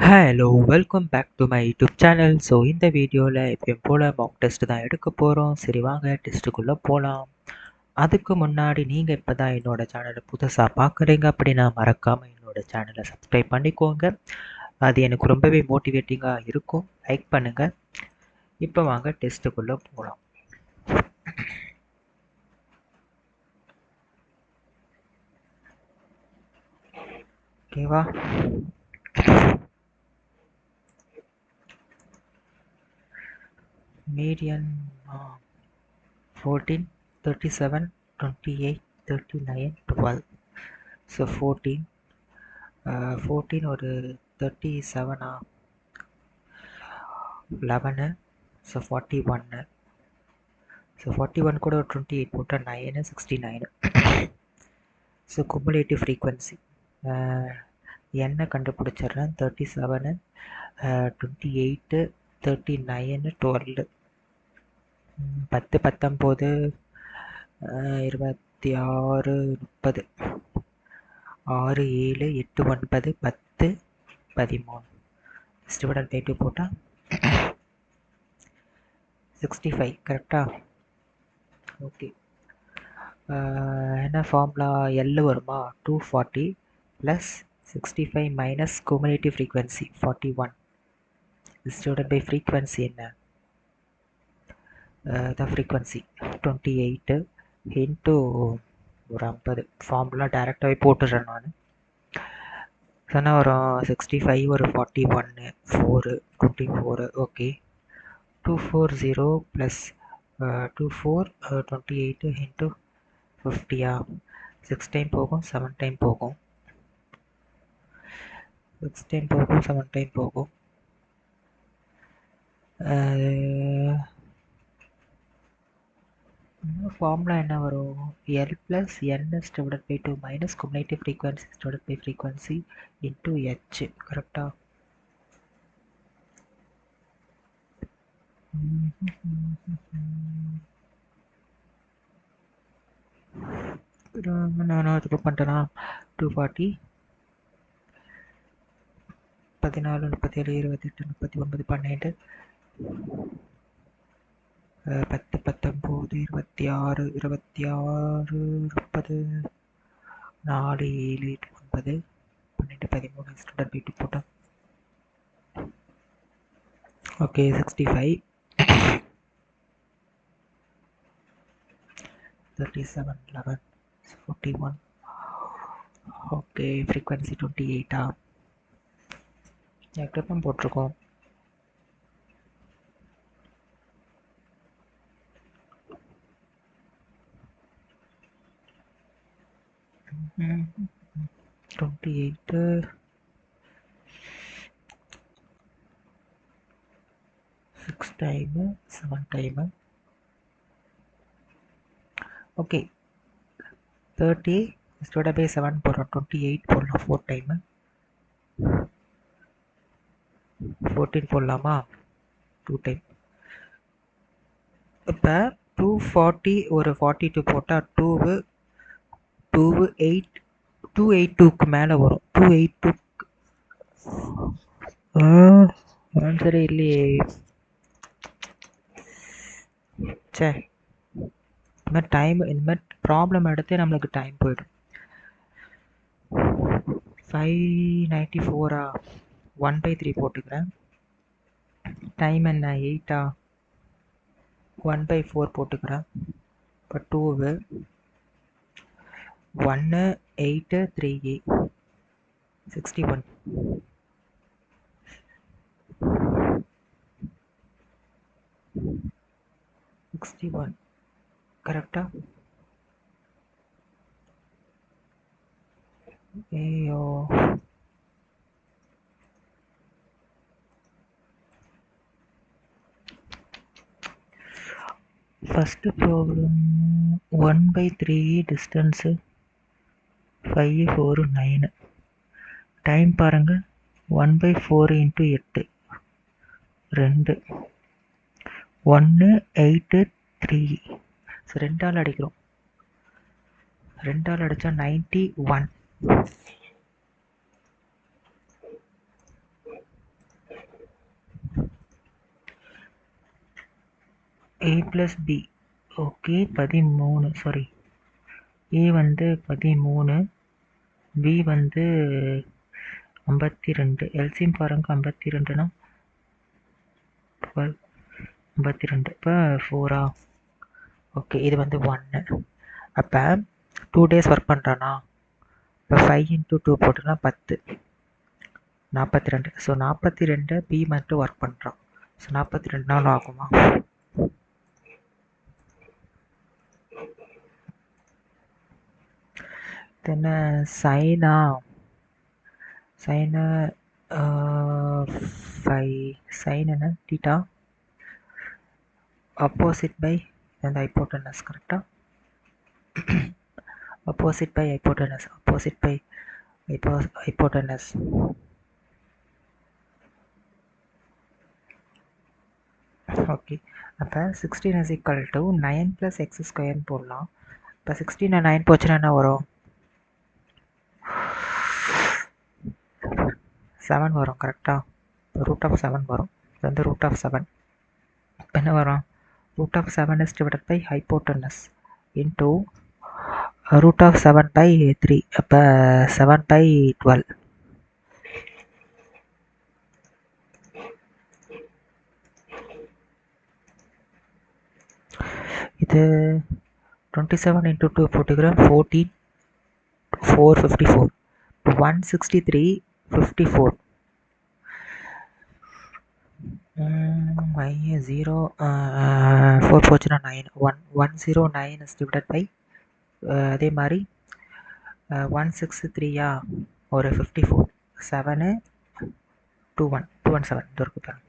Hello welcome back to my YouTube channel. So இந்த வீடியோவில் எப்பயும் போல் மாக் டெஸ்ட் தான் எடுக்க போகிறோம். சரி வாங்க டெஸ்ட்டுக்குள்ளே போகலாம். அதுக்கு முன்னாடி நீங்கள் இப்போ தான் என்னோடய சேனலை புதுசாக பார்க்குறீங்க அப்படின்னா மறக்காமல் என்னோடய சேனலை சப்ஸ்கிரைப் பண்ணிக்கோங்க. அது எனக்கு ரொம்பவே மோட்டிவேட்டிங்காக இருக்கும். லைக் பண்ணுங்கள். இப்போ வாங்க டெஸ்ட்டுக்குள்ளே போகலாம். ஓகேவா? மீடியன் 14, 37, 28, 39, 12. ஸோ 14 ஒரு 37 11, ஸோ 41. ஸோ 41 கூட ஒரு 28 போட்டால் 9, 69. ஸோ குமுலேட்டிவ் ஃப்ரீக்வன்சி என்ன கண்டுபிடிச்சிட்றேன். 37, 28, 39, 12. 10, 19, 26, 30. 6, 7, 8, 9, 10, 13. டிவைடட் பை 2 போட்டால் 65. கரெக்டா? ஓகே. என்ன ஃபார்முலா? எல் வருமா? 240 plus 65 minus cumulative frequency 41 divided by frequency என்ன? த ஃப்ரீக்வன்சி 28 இன்ட்டு ஒரு 50. ஃபார்முலா டேரெக்டாகவே போட்டுடுறேன் நான். சொன்னால் வரும் 65 ஒரு 41 4 24. ஓகே. 240 plus 24 28 into 50. 6 டைம் போகும், 7 டைம் போகும். 6 டைம் போகும், 7 டைம் போகும். ஃபார்முலா என்ன வரும்? L plus NS divided by 2 minus cumulative frequency divided by frequency into H. கரெக்டாக? நான் அதுக்கு பண்ணிட்டேன்னா 240 14, 37, 28, 39, 12, 10, 19, 26, 26, 30, 4, 7, 8, 9, 12, 13 ஸ்டாண்டர்ட் பை 2 போட்டேன். ஓகே. 65, 37, 11, 41. ஓகே. ஃப்ரீக்வன்சி 28. எக்டப்பம் போட்டிருக்கோம். ம் 28 6 time 7 time. Okay. 30 divided by 7 போடுறோம். 28 போடலாம் 4 டைமு. 14 போடலாமா? 2 டைம். இப்போ 240 ஒரு 42 போட்டால் 282க்கு மேலே வரும். 282 ஆன்சரே இல்லையே. சே, இந்த மாதிரி டைம், இந்த மாதிரி ப்ராப்ளம் எடுத்து நம்மளுக்கு டைம் போயிடும். 594. 1/3 போட்டுக்கிறேன். டைம் என்ன? 8. 1/4 போட்டுக்கிறேன். இப்போ 2 1 8 3 61. 61 கரெக்டா? ஐயோ, ஃபஸ்ட்டு ப்ராப்ளம் 1/3 டிஸ்டன்ஸு 5 4 9. டைம் பாருங்கள். 1/4 இன்ட்டு 8 2 1 8 3. ஸோ 2ஆல் அடிக்கிறோம். 2ஆல் அடித்தா 91. a plus b. Okay 13 sorry, a வந்து 13, b வந்து 52. எல்சிஎம் பாருங்க, 52னா 12, 52. இப்போ 4ஆ? ஓகே, இது வந்து 1. அப்போ 2 days ஒர்க் பண்ணுறானா? இப்போ 5 into 2 போட்டோன்னா 10, 42. ஸோ 42 பி மட்டும் ஒர்க் பண்ணுறான். ஸோ 42 நாள் ஆகுமா? தென்ன சைனா சைனு 5 சைன் என்ன theta opposite by and hypotenuse, கரெக்டா? opposite by hypotenuse, opposite by hypotenuse. Okay, அப்போ 16 is equal to 9 plus x square போடலாம். இப்போ 16 9 போச்சுன்னா என்ன வரும்? 7 வரும், கரெக்டா? ரூட் ஆஃப் 7 வரும். இது வந்து ரூட் ஆஃப் 7. இப்போ என்ன வரும்? Root of 7 is divided by hypotenuse into root of 7 by 3. அப்போ 7 by 12. இது 27 into 2 போட்டுக்கிறேன். 14, 454. 163, 54. 0, 4 போச்சுன்னா 9. 109 is divided by அதே மாதிரி 163 ஒரு 54. 7 21 217 இது இருக்கு பாருங்க.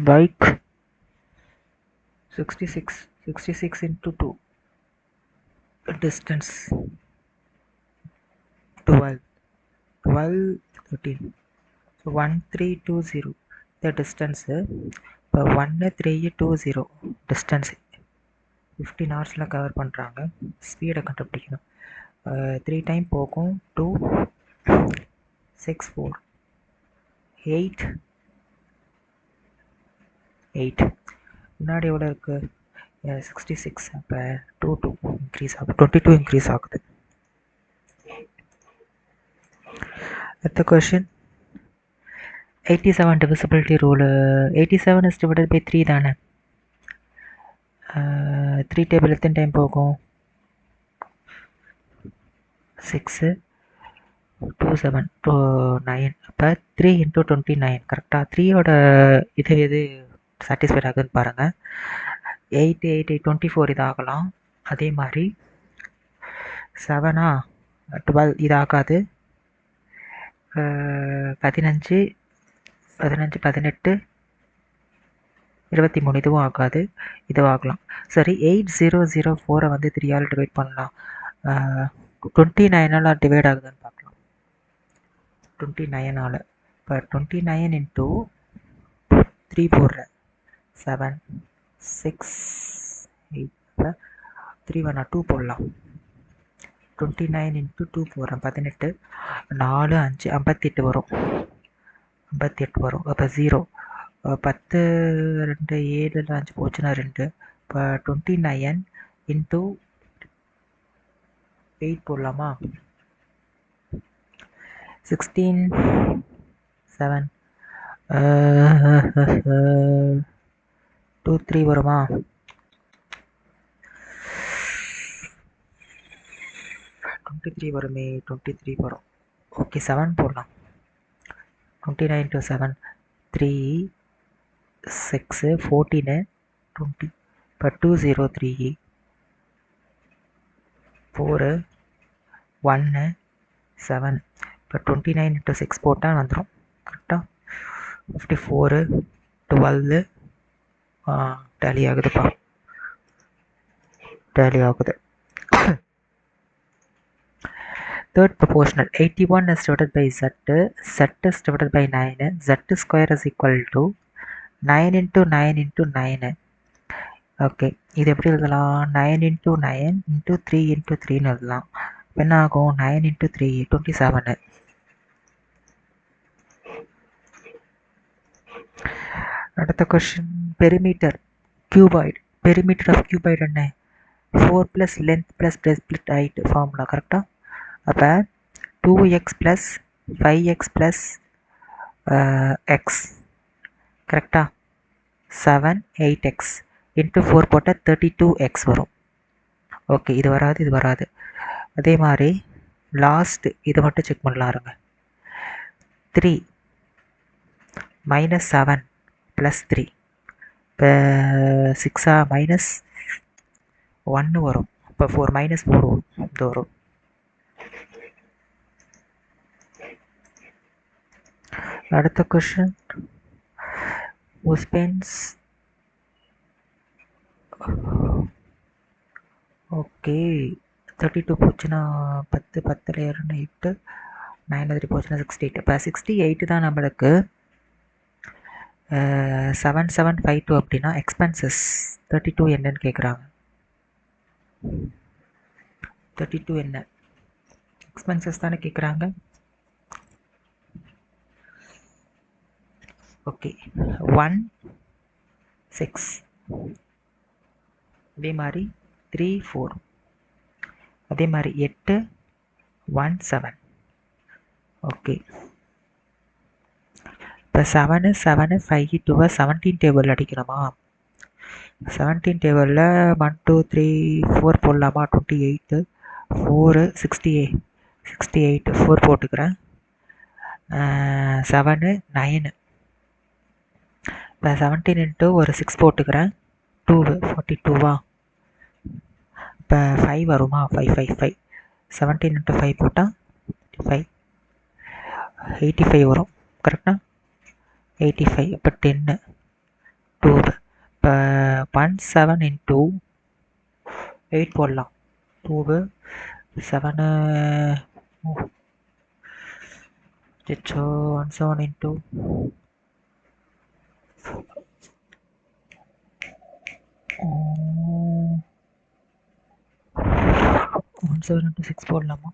Like 66 into 2, distance 12, 13. So 1320 the distance. இப்போ 1320 distance 15 ஹவர்ஸில் கவர் பண்ணுறாங்க. ஸ்பீடை கண்டுபிடிக்கணும். 3 டைம் போகும். 2, 6, 4, 8. முன்னாடி எவ்வளோ இருக்குது? 66. அப்போ 2 இன்க்ரீஸ் ஆகுது, 22 இன்க்ரீஸ் ஆகுது. அடுத்த question 87 divisibility rule. 87 is divided by 3 தானே? 3 டேபிள் எத்தனை டைம் போகும்? 6, 2, 7, 9. அப்போ 3 into 29, கரெக்டாக? 3யோட எது சாட்டிஸ்ஃபைட் ஆகுதுன்னு பாருங்கள். 8, 24 இதாகலாம். அதே மாதிரி 7, 12 இதாகாது. 15, 18, 23 இதுவும் ஆகாது, இதுவும் ஆகலாம். சரி, 8004 வந்து 3ஆல் டிவைட் பண்ணலாம். 29ஆல் டிவைட் ஆகுதுன்னு பார்க்கலாம். 29ஆல். இப்போ 29 into 3 போடுறேன். 7, 6, 8. 3 வேணா 2 போடலாம். 29 into 2 போடுறேன். 18, 4, 5, 58 வரும். 58 வரும். அப்போ 0. 10, 2, 7, 5 போச்சுன்னா 2. இப்போ 29 into 8 போடலாமா? 16, 7, 2, 3 வருமா? 23 வருமே. 23 வரும். ஓகே, 7 போடலாம். 29 into 7, 3, 6, 14, 20. இப்போ 203, 4, 1, 7. இப்போ 29 into 6 போட்டால் வந்துடும், கரெக்டாக? 54, 12. டேலி ஆகுதுப்பா, டேலி ஆகுது. Third proportional, 81 is divided by z, z is divided by 9, z square is equal to 9 into 9 into 9. Okay, இது எப்படி எழுதலாம்? 9 into 9 into 3 into 3ன்னு எழுதலாம். என்ன ஆகும்? 9 into 3 27. அடுத்த question, perimeter cuboid. Perimeter of cuboid என்ன? 4 + லென்த் + ஸ்ப்ளிட் ஹைட் ஃபார்முலா கரெக்டாக? அப்போ 2x + 5x + x கரெக்டா? 7 8x இன்ட்டு 4 போட்டால் 32x வரும். ஓகே, இது வராது, இது வராது. அதே மாதிரி லாஸ்ட் இதை மட்டும் செக் பண்ணலாம் இருங்க. 3 - 7 + 3 இப்போ 6 -1 வரும். இப்போ 4 - 4 வரும். இது வரும். அடுத்த கொஷின், உஸ்பென்ஸ். ஓகே, 32 போச்சுன்னா 10, 10 8, 9 போச்சுன்னா 68. இப்போ 68 தான் நம்மளுக்கு 7752 அப்படின்னா எக்ஸ்பென்சஸ் 32 என்னன்னு கேட்குறாங்க. 32 என்ன? எக்ஸ்பென்சஸ் தானே கேட்குறாங்க. ஓகே, 1 6 அதே மாதிரி 3 4 அதே மாதிரி 8 1 7. ஓகே, இப்போ 7 7 5 2 17 டேபிள் அடிக்கணுமா? 17 டேபிளில் 1 2 3 4 போடலாமா? 28 4 68 4 போட்டுக்கிறேன். 7 9. இப்போ 17 இன்ட்டு ஒரு 6 போட்டுக்கிறேன். 2 42வா? இப்போ 5 வருமா? 5 5 5 17 இன்ட்டு 5 போட்டால் 5 85 வரும் கரெக்டா? 85. இப்போ 10 2. இப்போ 17 இன்ட்டு 8 போடலாம். 2 7 17 இன்ட்டு 17 இன்ட்டு 6 போடலாமா?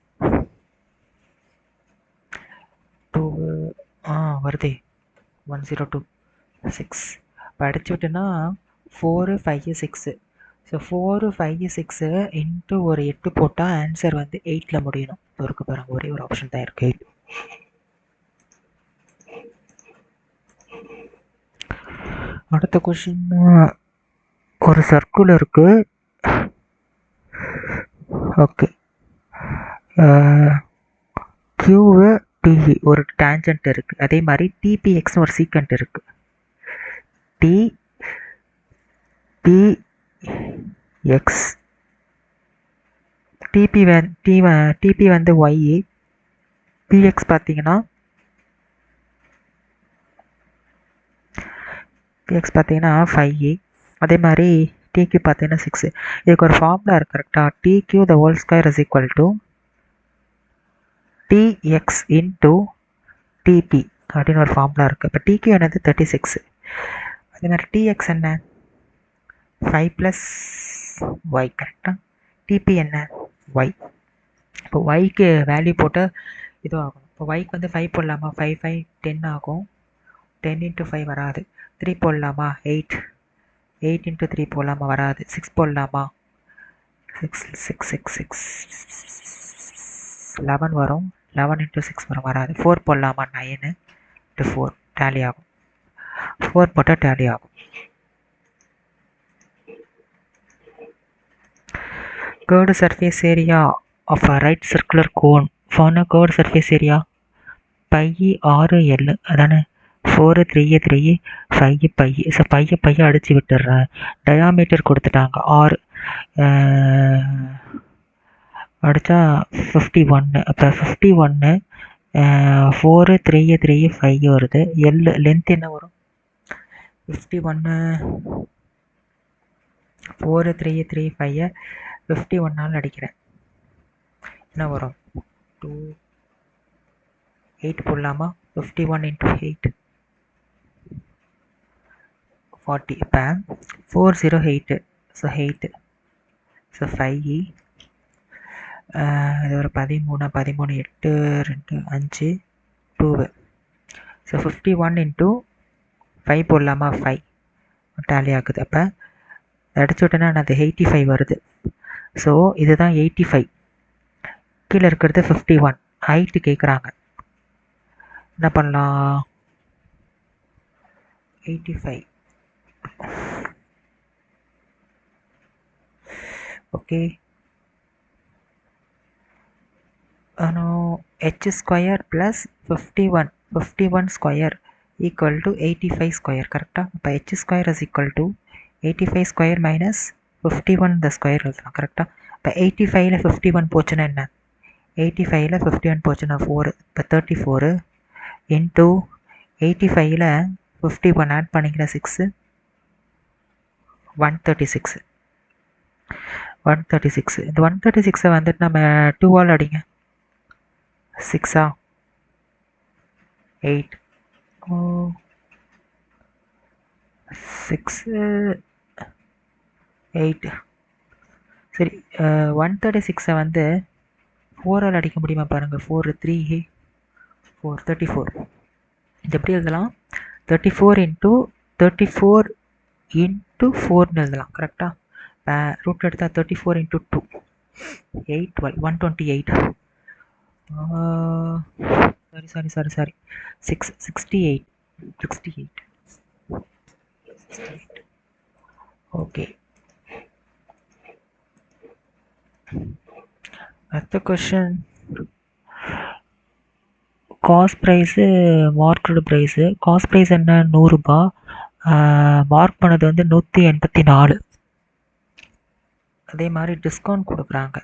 2 வருதே 102 6. இப்போ அடிச்சு விட்டேன்னா 4 5 6. ஸோ 4 5 6 இன்ட்டு ஒரு 8 போட்டால் ஆன்சர் வந்து 8ல் முடியணும். இருக்கு பாருங்க, ஒரே ஒரு ஆப்ஷன் தான் இருக்கு. அடுத்த கொஷின், ஒரு சர்க்கிள் இருக்கு. ஓகே, கியூவு டிஇ ஒரு டேஞ்சன்ட் இருக்கு. அதே மாதிரி டிபிஎக்ஸ்னு ஒரு சீக்கண்ட் இருக்கு. டிபிஎக்ஸ் டிபி வந்து ஒய், பிஎக்ஸ் பார்த்தீங்கன்னா பிஎக்ஸ் பார்த்தீங்கன்னா 5. அதே மாதிரி டிக்யூ பார்த்தீங்கன்னா 6. இதுக்கு ஒரு ஃபார்முலா இருக்குது கரெக்டாக? DQ the whole square is equal to dx into dp அப்படின்னு ஒரு ஃபார்முலா இருக்குது. இப்போ டிக்யூ என்னது 36. அதே மாதிரி டிஎக்ஸ் என்ன? 5 + ஒய் கரெக்டாக? டிபி என்ன? ஒய். இப்போ ஒய்க்கு வேல்யூ போட்டு இதுவாகும். இப்போ ஒய்க்கு வந்து 5 போடலாமா? 5 5 10 ஆகும். 10 இன்ட்டு 5 வராது. 3 போடலாமா? 8 8 இன்ட்டு 3 போடலாமா? வராது. 6 போடலாமா? 6 6 6 6 11 வரும். 11 இன்ட்டு 6 வரும், வராது. 4 போடலாமா? 9 இன்ட்டு 4 டேலி ஆகும். 4 போட்டால் டேலி ஆகும். curved surface area of a right circular cone. found a curved surface area by 6 L அதானே? 4 3 3 5 பை. ஸோ பையை அடித்து விட்டுடுறேன். டயாமீட்டர் கொடுத்துட்டாங்க 6 அடித்தா 51. அப்போ 51 4 3 3 5 வருது. எல் லென்த் என்ன வரும்? 51 4 3 3 5 51 அடிக்கிறேன். என்ன வரும்? 2 8 போடலாமா? 51 இன்ட்டு 8 40. இப்போ 4 0 8. ஸோ 8. ஸோ 5 இது ஒரு 13 8 2 5 2. ஸோ 51 இன்ட்டு 5 போடலாமா? 5 டேலி ஆகுது. அப்போ அடிச்சு விட்டேன்னா அது 85 வருது. ஸோ இதுதான் 85. கீழே இருக்கிறது 51. ஹைட்டு கேட்குறாங்க. என்ன பண்ணலாம்? 85. Okay. h square plus 51 square equal to 85 square. கரெக்டாக? இப்போ h square is equal to 85 square minus 51 the square எழுதலாம். கரெக்டாக? இப்போ 85ல் 51 போச்சுன்னா என்ன? 85ல் 51 போச்சுன்னா 4. இப்போ 34 இன்ட்டு 85ல் 51 ஆட் பண்ணிக்கிற 6 136. 136. இந்த 136 வந்துட்டு நம்ம 2ஆல் அடிங்க. 6 8 6 8. சரி, 136 வந்து 4ஆல் அடிக்க முடியுமா பாருங்கள். 4 3 4 34. இது எப்படி எழுதலாம்? 34 இன்ட்டு 34 இன்ட்டு 4ன்னு எழுதலாம். கரெக்டாக? ரூட் எடுத்தால் 34 இன்ட்டு 2 8 12 128. சாரி 68. ஓகே. அடுத்த question. Cost price marked price. Cost price என்ன? 100 ரூபா. மார்க் பண்ணது வந்து 184. அதே மாதிரி டிஸ்கவுண்ட் கொடுக்குறாங்க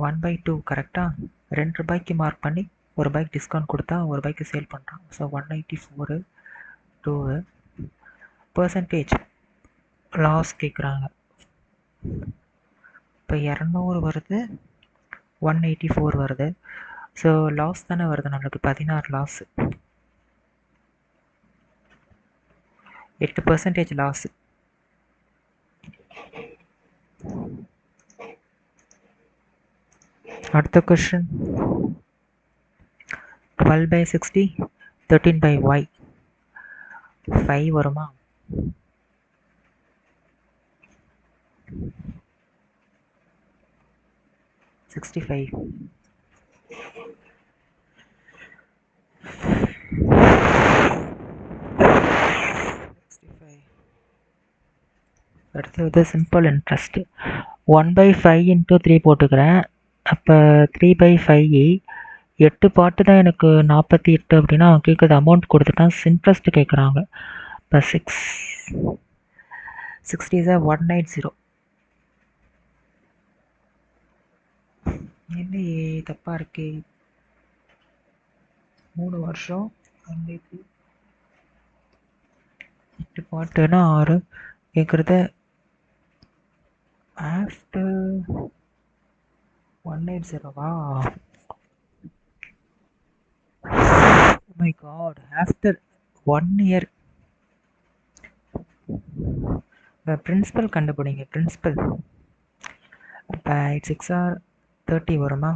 1/2. கரெக்டாக? 2 ரூபாய்க்கு மார்க் பண்ணி 1 ரூபாய்க்கு டிஸ்கவுண்ட் கொடுத்தா 1 ரூபாய்க்கு சேல் பண்ணுறான். ஸோ 184 2 பர்சன்டேஜ் லாஸ் கேட்குறாங்க. இப்போ 200 வருது, 184 வருது. ஸோ லாஸ் தானே வருது நம்மளுக்கு. 16 லாஸ், 8% லாஸ். அடுத்த கொஷின். 12/60 13/y 5 வருமா? 65. அடுத்தது சிம்பிள் இன்ட்ரெஸ்ட். 1/5 இன்ட்டு 3 போட்டுக்கிறேன். அப்போ 3/5 8 பாட்டு தான் எனக்கு 48 அப்படின்னா அவன் கேட்குறது அமௌண்ட் கொடுத்துட்டான். இன்ட்ரெஸ்ட் கேட்குறாங்க. இப்போ 60 is 190. என்ன தப்பாக இருக்கு? 3 வருஷம் 8 பாட்டுன்னா 6 கேட்குறது. ஆஃப்டர் 180வா? My God, after 1 year. Principal கண்டுபிடிங்க. பிரின்சிபல். இப்போ 6 ஆர் 30 வருமா?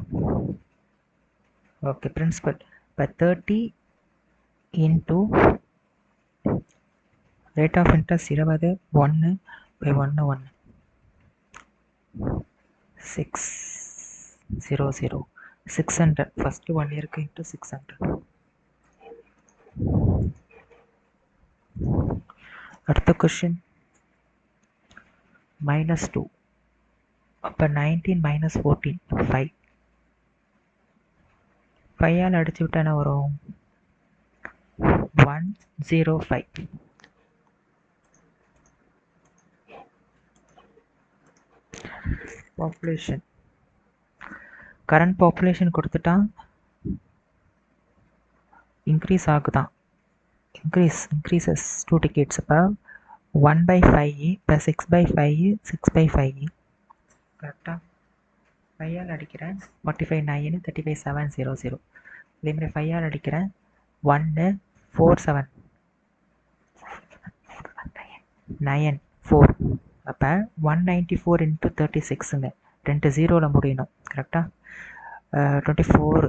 Okay, principal. இப்போ 30 into rate of interest 20 1 by 1 1 600 600. First 1 இயருக்கு இன்ட்டு 600. அடுத்த கொஷின். -2. அப்போ 19 - 14 5. 5ஆல் அடிச்சு விட்டா என்ன வரும்? 105. பாப்புலேஷன். கரண்ட் பாப்புலேஷன் கொடுத்துட்டான். இன்க்ரீஸ் ஆகுதான். increases 2 decades. அப்போ 1/5 + 6/5 6/5. கரெக்டாக? 5ஆல் அடிக்கிறேன் 45 9 35 700. இதேமாதிரி 5ஆல் அடிக்கிறேன் 1 4 7 9 4. அப்போ 194 × 36ங்க. 2 ஜீரோவில் முடியணும். கரெக்டாக 24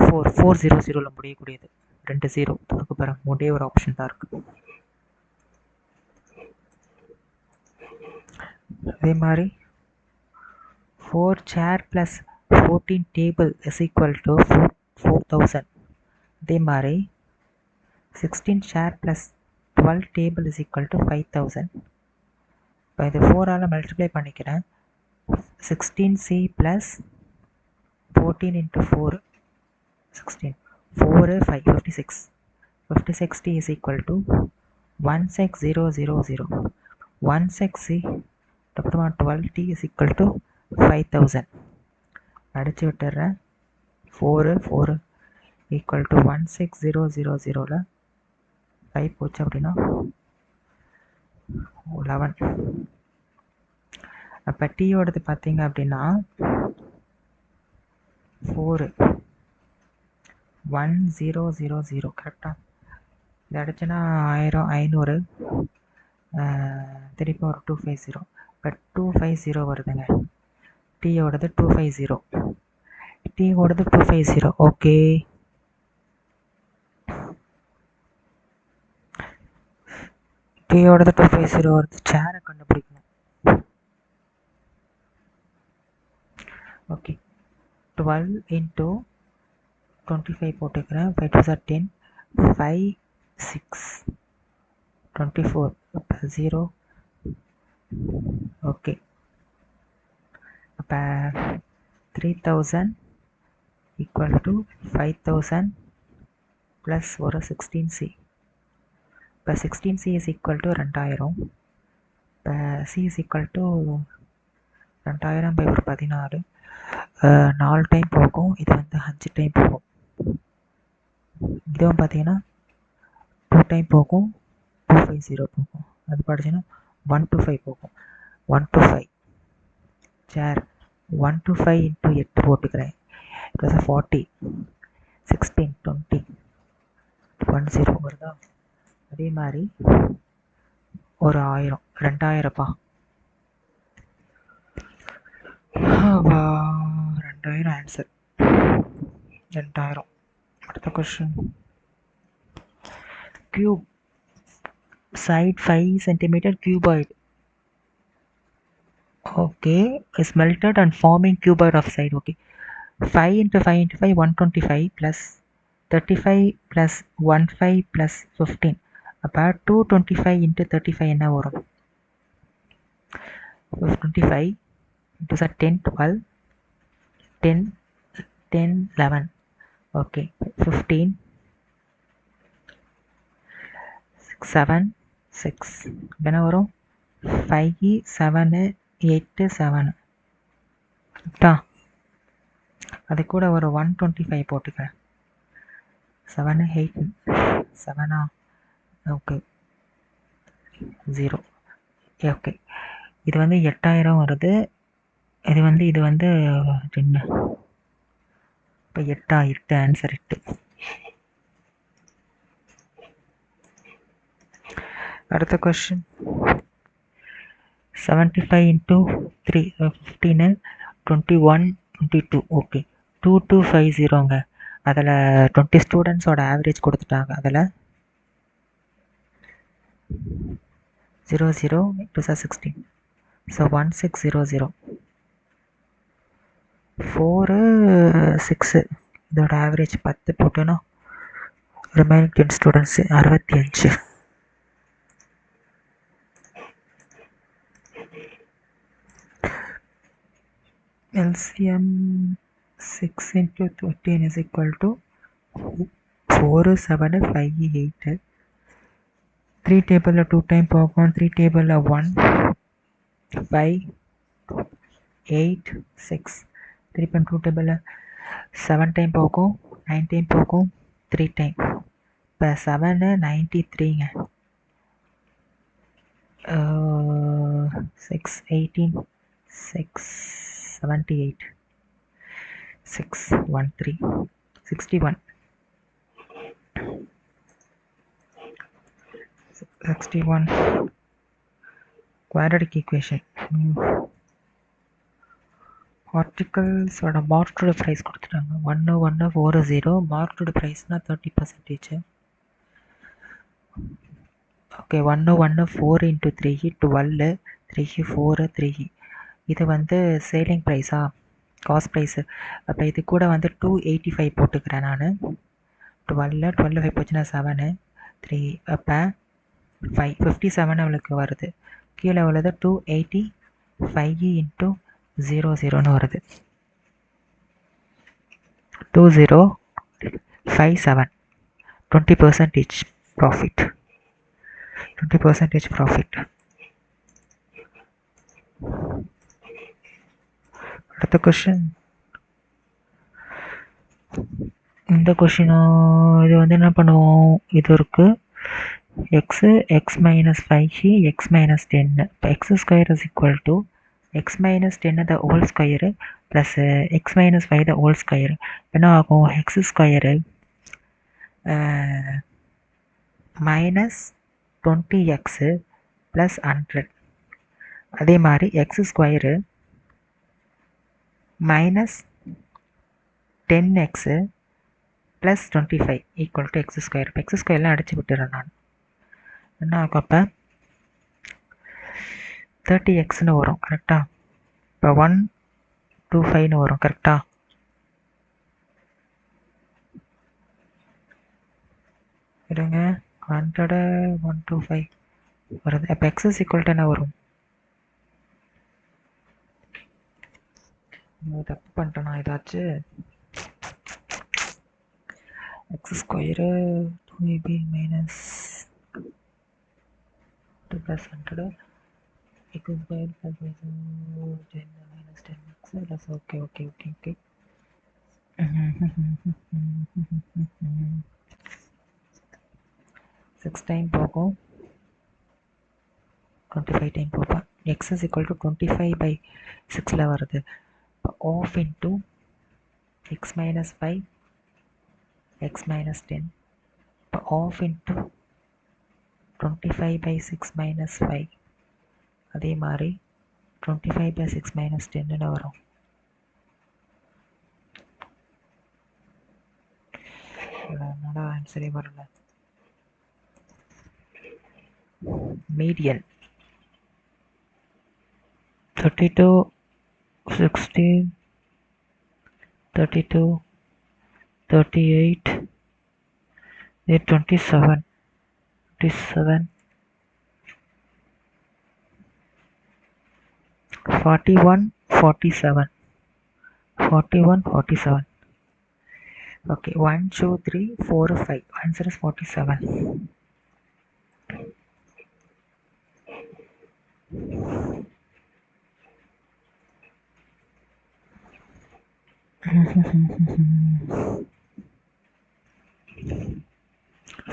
400 முடியக்கூடியது 2 ஜீரோ. அதுக்கு பிறகு மூணே ஒரு ஆப்ஷன் தான் இருக்குது. அதே மாதிரி 4 chair plus 14 table is equal to 4000. அதே மாதிரி 16 chair plus 12 table is equal to 5000. இப்போ இது 4ஆல் மல்டிப்ளை பண்ணிக்கிறேன். 16c ப்ளஸ் 14 into 4 16 4 5 56 56t is equal to 16000. 160 அப்புறமா 12t is equal to 5000. அடிச்சு விட்டுறேன். 4 equal to 16000ல 5 போச்சு அப்படின்னா 11. அப்போ டீயோடது பார்த்தீங்க அப்படின்னா 41000. கரெக்டாக இது அடிச்சுன்னா 1000 500 திருப்பி ஒரு 250. இப்போ 250 வருதுங்க. டீயோடது 250. டீயோடது 250. ஓகே, டீயோடது 250 வருது. சேரை கண்டுபிடிக்கணும். ஓகே, 12 into 25 போட்டுக்கிறேன். 5 2 are 10 5 6 24 அப்போ 0. ஓகே, அப்போ 3000 ஈக்குவல் டு 5000 ப்ளஸ் ஒரு 16c. இப்போ 16c இஸ் ஈக்குவல் டு 2000. இப்போ c is equal to 2000 by ஒரு 16. 4 டைம் போகும். இது வந்து 5 டைம் போகும். இதுவும் பார்த்தீங்கன்னா 2 டைம் போகும். 250 போகும். அது படிச்சுன்னா 125 போகும். 125 சேர் 125 into 8 போட்டுக்கிறேன். ப்ளஸ் 40 16 20 10 வருதா? அதே மாதிரி ஒரு 1000 2000ப்பா. 2000 ஆன்சர். 2000. அடுத்த question. Cube side 5 cm cuboid. Okay, is melted and forming cuboid of side. Okay, 5 into 5 into 5 125 plus 35 plus 15 plus 15. அப்போ 225 into 35 என்ன வரும்? 25 into 10 12 10 10 11. ஓகே, 15 7 6 என்ன வரும்? 5 7 8 7. கரெக்டா? அது கூட ஒரு 125 போட்டுக்கிறேன். 7 8 7. ஓகே 0. ஓகே, இது வந்து 8000 வருது. இது வந்து என்ன? இப்போ 8 ஆன்சர் 8. அடுத்த கொஸ்டின். 75 into 3 15 21 22. ஓகே, 2250ங்க. அதில் 20 ஸ்டூடெண்ட்ஸோட ஆவரேஜ் கொடுத்துட்டாங்க. அதில் 00 into 16. ஸோ 1600. 4 6 இதோட ஆவரேஜ் 10 போட்டோன்னா remaining 10 students 65. LCM 6 into 13 is equal to 4 7 5 8. 3 டேபிளில் 2 டைம் போகும். 3 டேபிளில் 1 5 8 6. திருப்பி 2 டேபிளில் 7 டைம் போகும். 9 டைம் போகும். 3 டைம். இப்போ 7 93ங்க. 6 18 6 78 6 13 61. 61 quadratic equation. ஆர்டிகல்ஸோட மார்க்கெட் ப்ரைஸ் கொடுத்துட்டாங்க 1140 மார்க்கெட் ப்ரைஸ்னால் 30%. ஓகே 1114 இன்ட்டு 3 12 3 4 3 இது வந்து சேலிங் ப்ரைஸா காஸ்ட் ப்ரைஸு. அப்போ இது கூட வந்து 285 போட்டுக்கிறேன் நான். 12 5 போச்சுன்னா 7 3 அப்போ 57 அவளுக்கு வருது. கீழே உள்ளது 285 இன்ட்டு 00ன்னு வருது 2057 20% ப்ராஃபிட் 20% ப்ராஃபிட். அடுத்த கொஷின். இந்த கொஷினும் இது வந்து என்ன பண்ணுவோம், இது இருக்குது x minus 5 x minus 10. இப்போ x square is equal to x minus 10 the whole square plus x minus 5 the whole square. என்ன ஆகும், x square minus 20x plus 100. அதே மாதிரி x square minus 10x plus 25 equal to x square. இப்போ x squareலாம் அடிச்சு விட்டுறேன் நான். என்ன ஆகும் அப்போ 30xன்னு வரும் கரெக்டா. இப்போ 125ன்னு வரும் கரெக்டா. இருங்க 100 125 வருது. அப்போ x is equal to என்ன வரும், தப்பு பண்ணிட்டேனா ஏதாச்சும். x square 2ab minus 2 plus 100 x square plus 10 minus 10x plus okay. 6 time போகும் 25 டைம் போகும். x is equal to 25/6ல் வருது. Of into x minus 5 x minus 10. இப்போ ஆஃப் இன்ட்டு 25/6 minus 5. அதே மாதிரி 25/6 minus 10ன்னு வரும். என்னடா ஆன்சரே வரல. Median 32 16 32 38 27 41 47 41 47. Okay, 1 2 3 4 5. Answer is 47.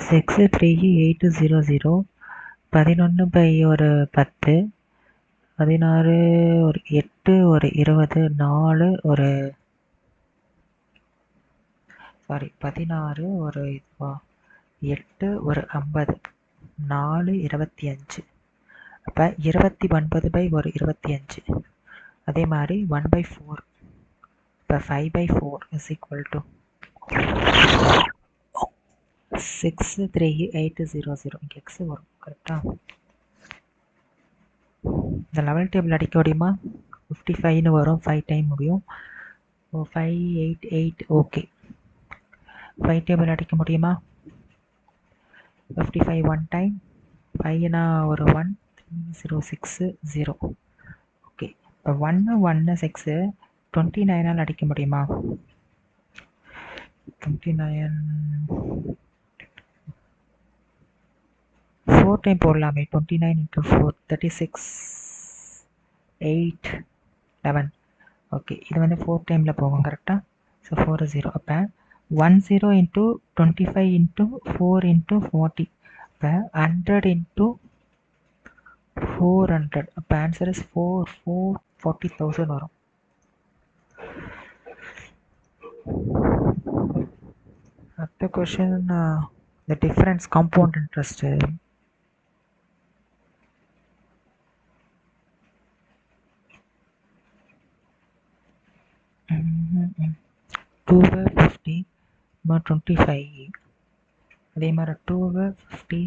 Six 3 8 0 0 11 by ஒரு 10 16 ஒரு 8 ஒரு 20 4 ஒரு சாரி 16 ஒரு 8 ஒரு 50 4 25. அப்போ 29 by ஒரு 25. அதே மாதிரி 1/4. இப்போ 5/4 is equal to 6 3 8 0 0. இங்கே எக்ஸ் வரும் கரெக்டா. இந்த லெவல் டேபிள் அடிக்க முடியுமா, 55ன்னு வரும் 5 டைம் முடியும். 5 8 8 ஓகே. 5 டேபிள் அடிக்க முடியுமா, 55 1 டைம் 5னா ஒரு 1 0 6 0. ஓகே. இப்போ 1 1 6 29ஆல் அடிக்க முடியுமா, 29 4 டைம் போடலாமே. 29 into 4 36 8 11. ஓகே, இது வந்து 4 டைமில் போகும் கரெக்டாக. ஸோ 4 0. அப்போ 10 into 25 into 4 into 40. அப்போ 100 into 400. அப்போ ஆன்சர் இஸ் 40,000 வரும். அடுத்த question, the difference compound interest. 2 50 25 அதே மாதிரி 2 50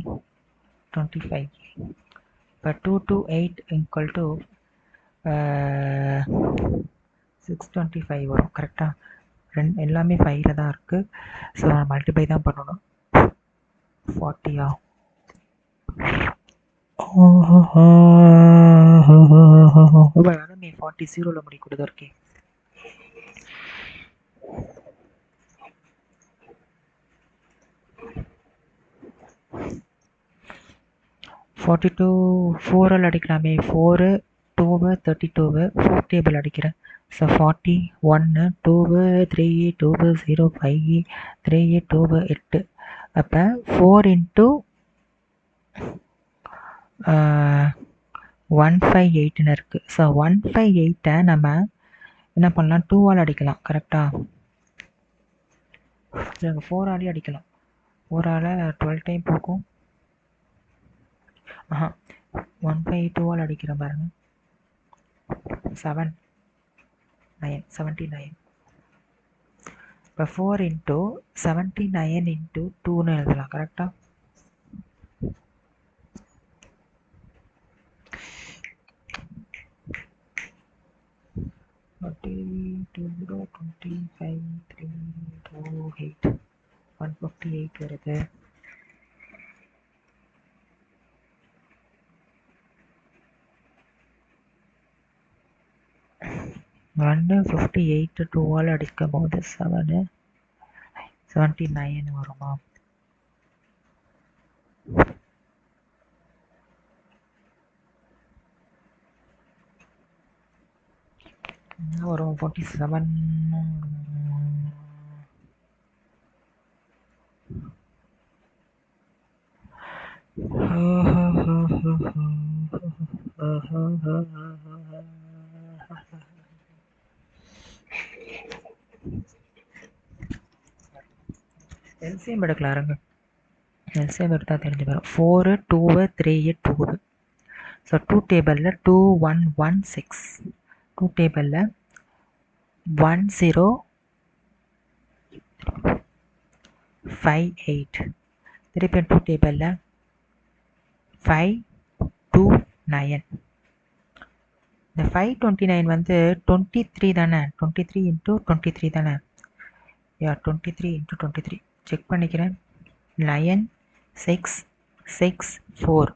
25 இப்போ 2 to 8 equal to 625 வரும் கரெக்டாக எல்லாமே 5ல் தான் இருக்குது ஸோ மல்டிப்ளை தான் பண்ணணும் 40 எல்லாமே 40 0ல் முடிக்கூடாது இருக்கே 42 4ஆல் அடிக்கலாமே 4 2 32 4 டேபிள் அடிக்கிறேன் ஸோ 40 1 2 3 2 0 5 3 2 8 அப்போ 4 into 158ன்னு இருக்குது ஸோ 158 நம்ம என்ன பண்ணலாம் 2ஆல் அடிக்கலாம் கரெக்டாக 4ஆலே அடிக்கலாம் 4ஆல் 12 டைம் போகும் 152ஆல் அடிக்கிறேன் பாருங்க 79 இப்போ 4 into 79 into 2ன்னு எழுதலாம் கரெக்டாக $20, 25, 3, 2, 8 158 வருது ஒன்று 58 2ஆல் அடிக்கும் போது 79 வருமா வரும் 47 எல்சிஎம் எடுக்கலாம் இருங்க எல்சிஎம் எடுத்தால் தெரிஞ்சு வரும் 4 2 3 2 ஸோ 2 டேபிளில் 2 1 1 6 2 டேபிளில் 1 0 5 8 திருப்பி 2 டேபிளில் 5 2 9 இந்த 529 வந்து 23 தானே 23 into 23 தானே 23 into 23 செக் பண்ணிக்கிறேன் 9 6 6 4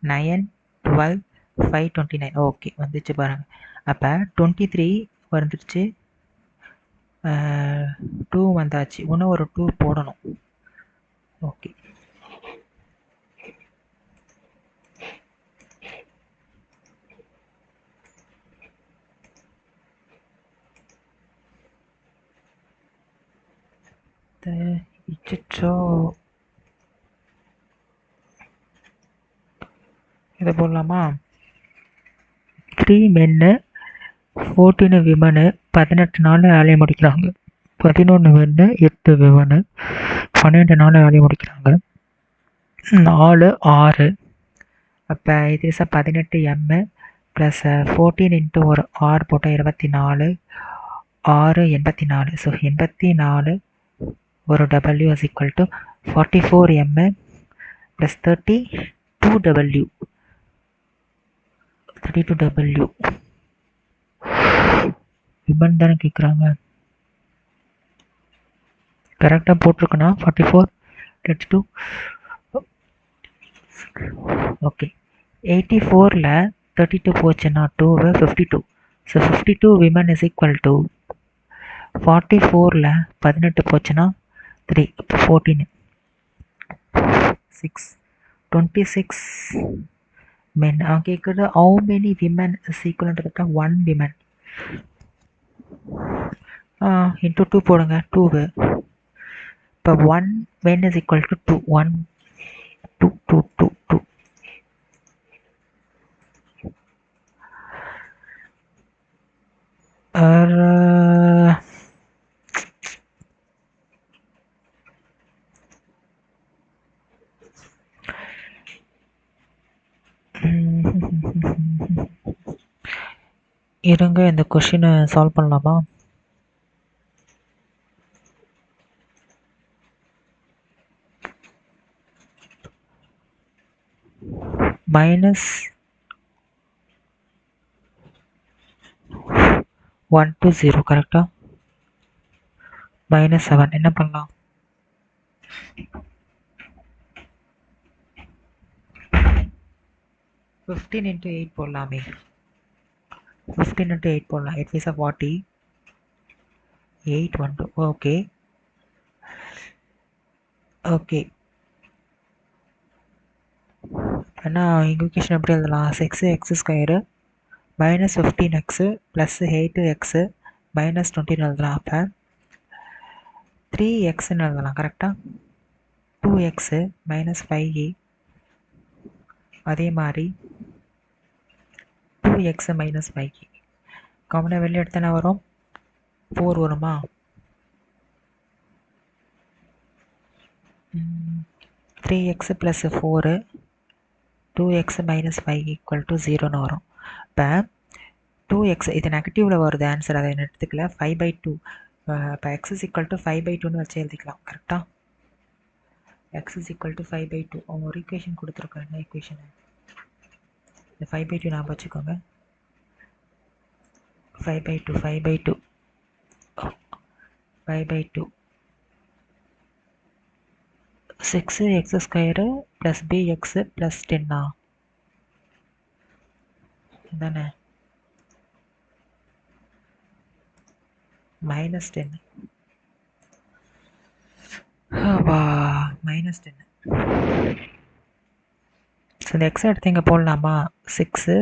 9 12 529 ஓகே வந்துச்சு பாருங்கள் அப்போ 23 வந்துடுச்சு 2 வந்தாச்சு இன்னும் ஒரு 2 போடணும் ஓகே இச்சோ இதை போடலாமா 3 மென்னு 14 விமனு 18 நாள் வேலையை முடிக்கிறாங்க 11 மென்னு 8 விமனு 12 நாள் வேலையை முடிக்கிறாங்க 4 6 அப்போ இது 18 எம்மு ப்ளஸ் 14 இன்ட்டு ஒரு 6 போட்டால் 24 6 84 ஸோ 84 ஒரு W is equal to 44 mm plus 32 W 32 W women தானே கேட்குறாங்க கரெக்டாக போட்டிருக்கேன்னா 44 32 ஓகே 84ல் 32 போச்சுன்னா 2 52 so 52 women is equal to 44ல் 18 போச்சுன்னா 3 அப்போ 14 6 26 men கேட்குறது how many women is equal to 1 women into 2 போடுங்க 2 இப்போ 1 men is equal to 2 1 2 2 2 2 இருங்க இந்த கொஷினை சால்வ் பண்ணலாமா மைனஸ் 1 to 0 கரெக்டா? மைனஸ் 7 என்ன பண்ணலாம்? 15 into 8 போடலாமே. 15 into 8 போடலாம். 8 5 40. 8 1 2. Okay okay. ஏன்னா ஈக்குவேஷன் எப்படி எழுதலாம்? 6x square minus 15x plus 8x minus 20 எழுதலாம். அப்போ 3xன்னு எழுதலாம் கரெக்டாக? 2x மைனஸ் 5e அதே மாதிரி 2x மைனஸ் 5e காமனாக வெளியே எடுத்தனா வரும் 4 வருமா? 3x plus 4 2x minus 5 equal to 0ன்னு வரும். இப்போ 2x இது நெகட்டிவில் வருது ஆன்சர், அதை எடுத்துக்கல. 5/2 இப்போ x இஸ் ஈக்குவல் டு 5/2ன்னு வச்சு எழுதிக்கலாம் கரெக்டாக? x is equal to 5/2. அவங்க ஒரு ஈக்குவேஷன் கொடுத்துருக்காங்க. என்ன ஈக்குவேஷனு? இந்த 5/2 ஞாபகம் வச்சுக்கோங்க. 5/2 6x square plus bx plus 10 தானே? Minus 10 minus 10. ஸோ இந்த எக்ஸ் எடுத்து இங்கே போடலாமா? 6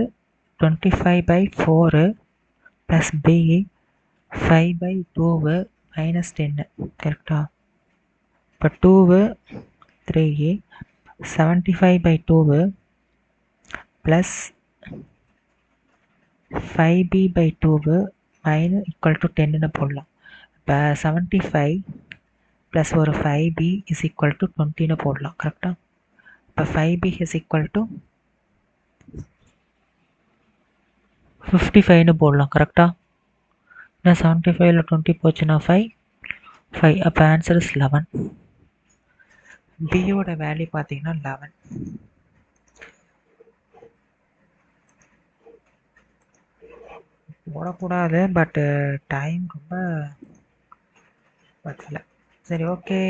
25/4 ப்ளஸ் b 5/2 மைனஸ் 10 கரெக்டா? இப்போ 2 3 75/2 plus 5b/2 minus equal to 10ன்னு போடலாம். இப்போ 75 ப்ளஸ் ஒரு 5b இஸ் ஈக்குவல் டு 20ன்னு போடலாம் கரெக்டாக? இப்போ 5b இஸ் ஈக்குவல் டு 55ன்னு போடலாம் கரெக்டாக? ஏன்னா 75ல் 20 போச்சுன்னா 5. அப்போ ஆன்சர் இஸ் 11. பியோட வேல்யூ பார்த்தீங்கன்னா 11. போடக்கூடாது, பட்டு டைம் ரொம்ப பத்தல. சரி ஓகே.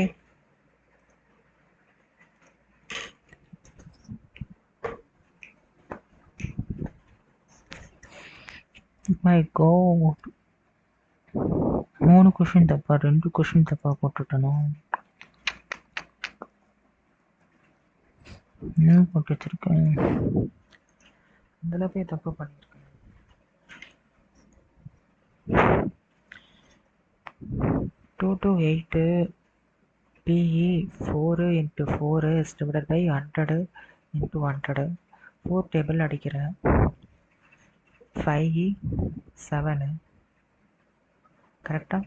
மை காட், 3 கொஷின் தப்பா, 2 கொஷின் தப்பா போட்டுட்டனும். என்ன போட்டு வச்சிருக்கேன்? இதில் போய் தப்பு பண்ணியிருக்கேன். 2 to 8 PE 4 into 4 is divided by 100 into 100. 4 table அடிக்கிறேன். 5E 7 கரெக்டா?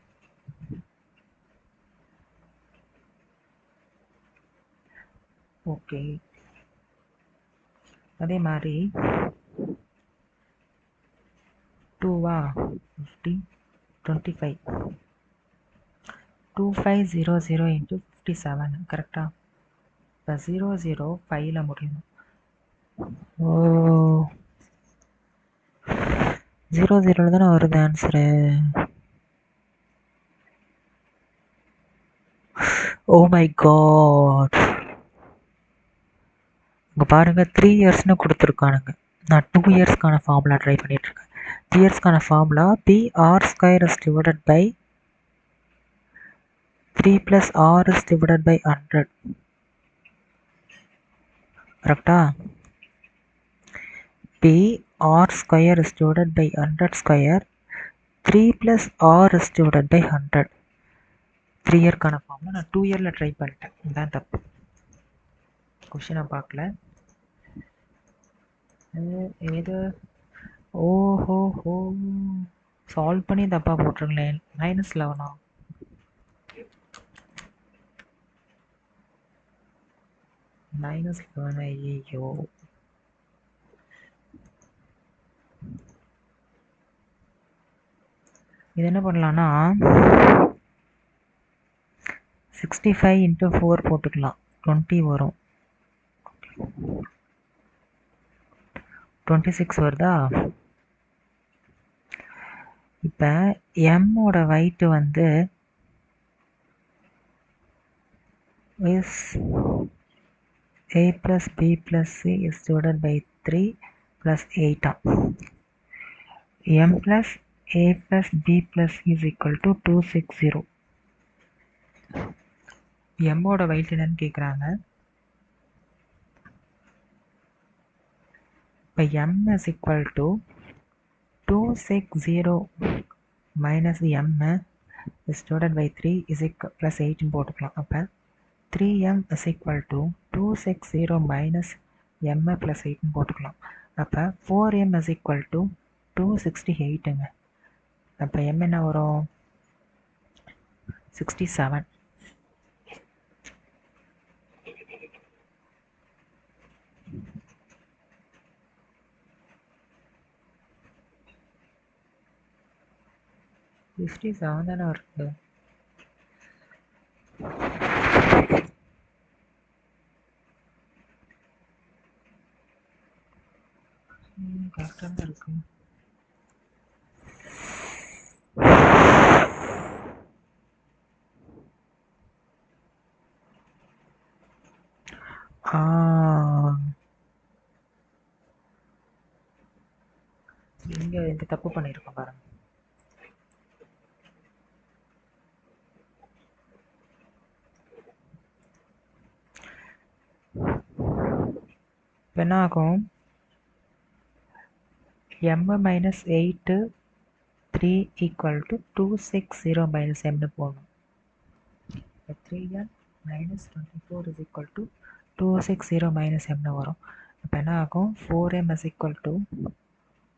ஓகே. அதே மாதிரி 2 50 25 2500 into 57 கரெக்டா? இப்போ 00 5ல் முடியும். 00 தானே வருது ஆன்சரு. ஓ மை காட், இங்கே பாருங்கள் 3 இயர்ஸ்னு கொடுத்துருக்கானுங்க. நான் 2 இயர்ஸ்க்கான ஃபார்முலா ட்ரை பண்ணிகிட்ருக்கேன். 3 இயர்ஸ்க்கான formula PR square is divided by 3 + R is divided by 100 கரெக்டா? PR square is divided by 100 square 3 + R is divided by 100. 3 இயர்க்கான ஃபார்முலா நான் 2 இயரில் ட்ரை பண்ணிட்டேன். இதுதான் தப்பு. கொஷினை பார்க்கல. ஏது ஓஹோ சால்வ் பண்ணி தப்பாக போட்டிருங்களேன். -11 -11 ஐயோ. இது என்ன பண்ணலான்னா 65 into 4 போட்டுக்கலாம். 20 வரும். 26 வருதா? இப்போ எம்மோட weight வந்து is a plus b plus c is divided by 3 plus 8 m plus a plus b plus c is equal to 260. எம்மோட weight என்னன்னு கேட்குறாங்க. இப்போ m is equal to 260 minus m is divided by 3 is equal plus 8 போட்டுக்கலாம். அப்போ 3m is equal to 260 minus m plus 8 போட்டுக்கலாம். அப்போ 4m is equal to 268ங்க. அப்போ m என்ன வரும்? 67. தானே வருது. கரெக்டாக தான் இருக்கு. இங்க இந்த தப்பு பண்ணியிருக்கோம் பாருங்க. என்ன ஆகும்? m minus 8 3 equal to 260 minus m போடணும். 3m minus 24 is equal to 260 minus m வரும். இப்போ என்ன ஆகும்? 4m is equal to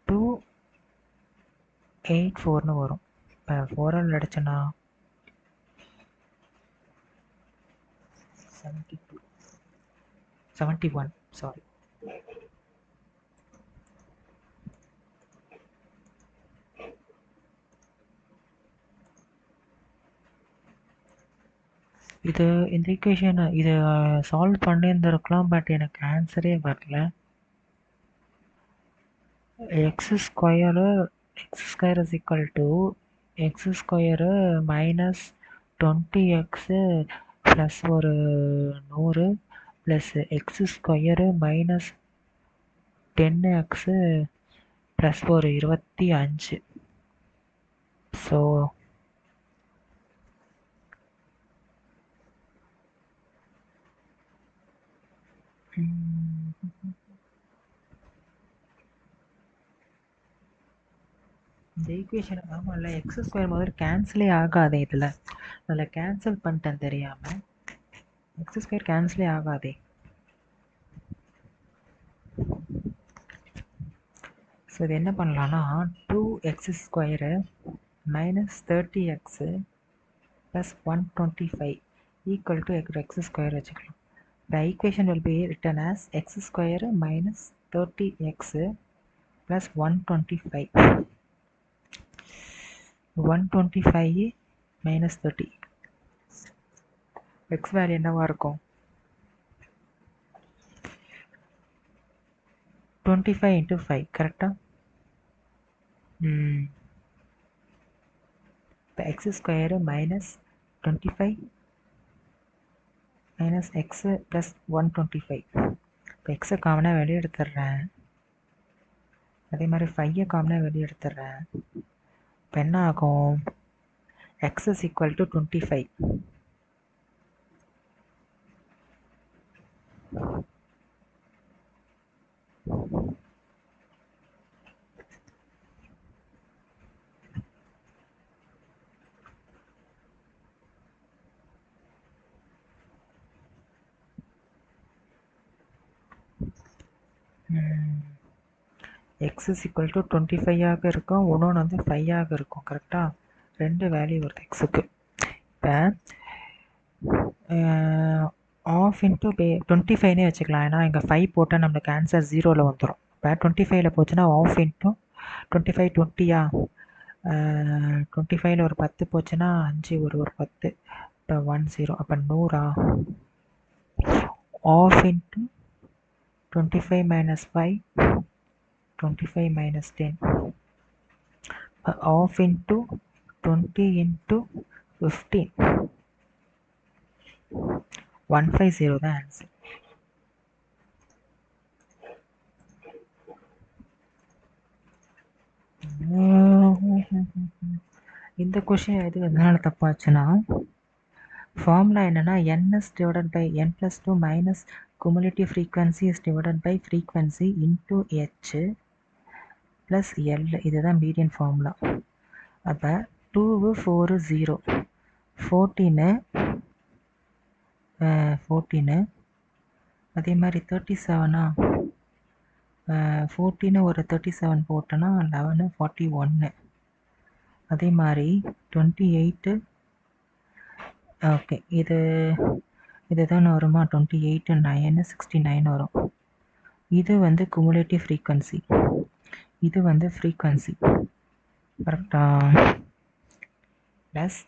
284 வரும். இப்போ 4 அடிச்சனா 71 சாரி. இது இந்த ஈக்குவேஷன் இது சால்வ் பண்ணியிருந்துருக்கலாம், பட் எனக்கு ஆன்சரே வரல. X square is equal to X square minus 20x plus ஒரு 100 plus X square minus 10x plus ஒரு 25. ஸோ இந்த ஈக்குவேஷன் ஆமாம்ல, எக்ஸ் ஸ்கொயர் முதல்ல கேன்சலே ஆகாதே. இதில் கேன்சல் பண்ணிட்டேன் தெரியாமல். எக்ஸ் ஸ்கொயர் கேன்சலே ஆகாதே. ஸோ இது என்ன பண்ணலான்னா 2x square minus 30x plus 125 equal to X square வச்சுக்கலாம். The equation will be written as x square minus 30x plus 125. 125 minus 30. x value என்னவா இருக்கும்? 25 into 5 கரெக்டா? இப்போ x square minus 25 minus x plus 125. இப்போ x காமனாக வெளியே எடுத்துடுறேன். அதே மாதிரி 5 காமனாக வெளியே எடுத்துடுறேன். இப்போ என்ன ஆகும்? x is equal to 25. x is equal to 25 ஆக இருக்கும், இன்னொன்று வந்து 5 ஆக இருக்கும். கரெக்டாக ரெண்டு வேல்யூ வருது எக்ஸுக்கு. இப்போ ஆஃப் இன்ட்டு 25னே வச்சுக்கலாம். ஏன்னா இங்கே 5 போட்டால் நம்மளுக்கு ஆன்சர் 0ல் வந்துடும். இப்போ 25ல் போச்சுன்னா ஆஃப் இன்ட்டு 25 20யா, 25ல் ஒரு 10 போச்சுன்னா 5 ஒரு 10, இப்போ 10. அப்போ 100 of into 25 minus 5 25 minus 10. Half into 20 into 15. 150 தான் ஆன்சர். இந்த கொஷின் எதனால தப்பாச்சுன்னா, ஃபார்முலா என்னன்னா ns divided by n plus 2 minus cumulative frequency is divided by frequency into h plus l. இதுதான் மீடியன் ஃபார்முலா. அப்போ 2 4 0 14 அதே மாதிரி 37 14 ஒரு 37 போட்டோன்னா 11 41. அதே மாதிரி 28 ஓகே இதுதான் வருமா 28 9 69 வரும். இது வந்து குமுலேட்டிவ் ஃப்ரீக்வன்சி, இது வந்து ஃப்ரீக்வன்சி கரெக்டா. ப்ளஸ்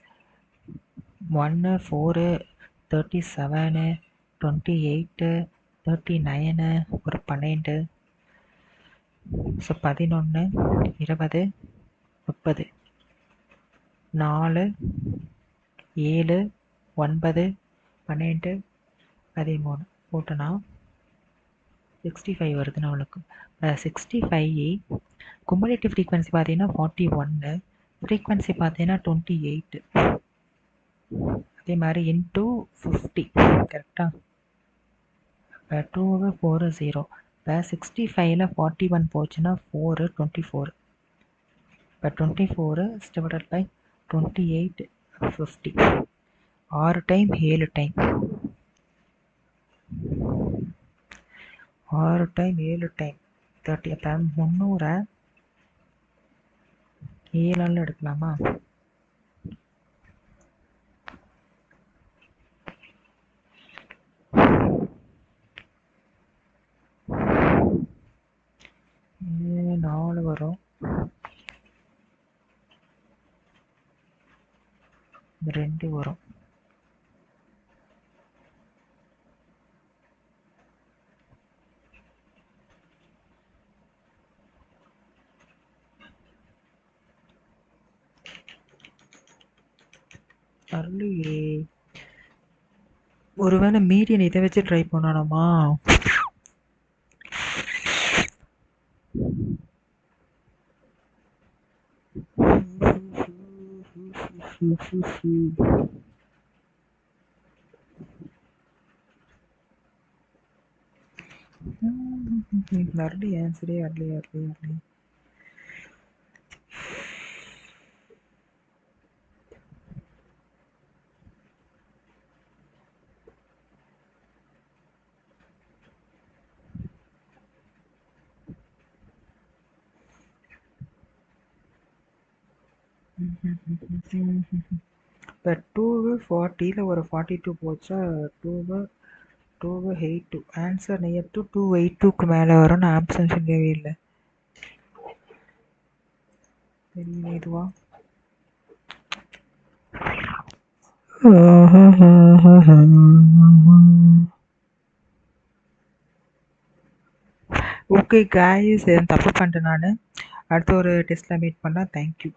1 4 37 28 39 ஒரு 12 ஸோ 11 20 30 4 7 9 12 13 போட்டோன்னா 65 வருது நம்மளுக்கு. 65 குமுலேட்டிவ் ஃப்ரீக்வன்சி பார்த்தீங்கன்னா 41, ஃப்ரீக்வன்சி பார்த்தீங்கன்னா 28. அதே மாதிரி இன்டூ 50 கரெக்டாக. 2 4 0. இப்போ 65ல் 41 போச்சுன்னா 4 24. இப்போ 24 divided by 28 50. 6 time 7 time 6 time 7 time 30. அப்போ 300 7ஆல் எடுக்கலாமா? நாலு வரும், 2 வரும். அருளையே, ஒருவேளை மீடியன் இதை வச்சு ட்ரை பண்ணணுமா? வரலையே ஆன்சரே வரலையே. இப்போ 2 40ல் ஒரு 42 போச்சா, 2 82. ஆன்சர் நியர் டு 282க்கு மேலே வரும்னு ஆப்ஷன் சொல்லவே இல்லை. தெரியல இதுவா. ஓகே காய்ஸ், தப்பு பண்ணிட்டேன் நான். அடுத்த ஒரு டெஸ்ட்டில் மீட் பண்ணலாம். தேங்க்யூ.